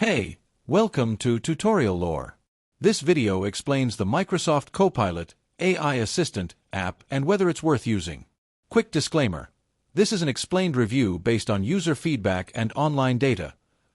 Hey, welcome to Tutorial Lore. This video explains the Microsoft Copilot AI Assistant app and whether it's worth using. Quick disclaimer. This is an explained review based on user feedback and online data,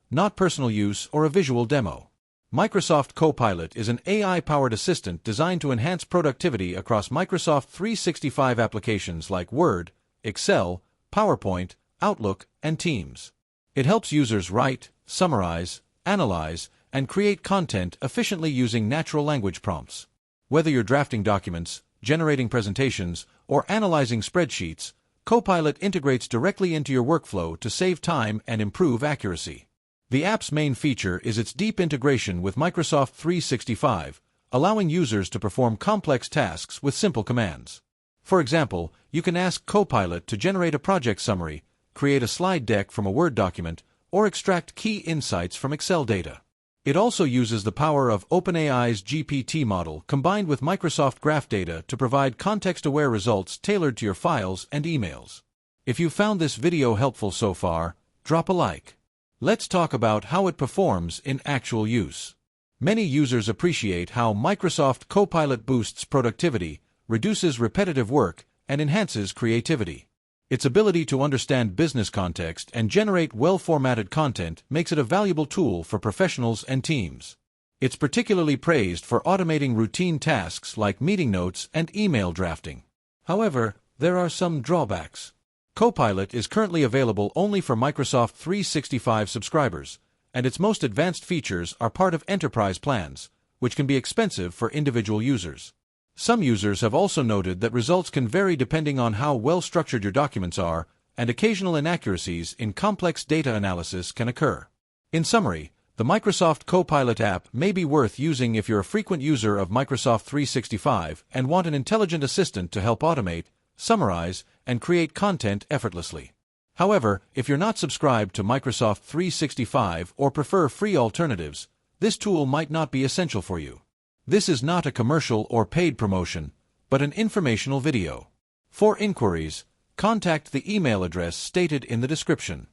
not personal use or a visual demo. Microsoft Copilot is an AI-powered assistant designed to enhance productivity across Microsoft 365 applications like Word, Excel, PowerPoint, Outlook, and Teams. It helps users write, summarize, analyze, and create content efficiently using natural language prompts. Whether you're drafting documents, generating presentations, or analyzing spreadsheets, Copilot integrates directly into your workflow to save time and improve accuracy. The app's main feature is its deep integration with Microsoft 365, allowing users to perform complex tasks with simple commands. For example, you can ask Copilot to generate a project summary, create a slide deck from a Word document, or extract key insights from Excel data. It also uses the power of OpenAI's GPT model combined with Microsoft Graph data to provide context-aware results tailored to your files and emails. If you found this video helpful so far, drop a like. Let's talk about how it performs in actual use. Many users appreciate how Microsoft Copilot boosts productivity, reduces repetitive work, and enhances creativity. Its ability to understand business context and generate well-formatted content makes it a valuable tool for professionals and teams. It's particularly praised for automating routine tasks like meeting notes and email drafting. However, there are some drawbacks. Copilot is currently available only for Microsoft 365 subscribers, and its most advanced features are part of enterprise plans, which can be expensive for individual users. Some users have also noted that results can vary depending on how well-structured your documents are, and occasional inaccuracies in complex data analysis can occur. In summary, the Microsoft Copilot app may be worth using if you're a frequent user of Microsoft 365 and want an intelligent assistant to help automate, summarize, and create content effortlessly. However, if you're not subscribed to Microsoft 365 or prefer free alternatives, this tool might not be essential for you. This is not a commercial or paid promotion, but an informational video. For inquiries, contact the email address stated in the description.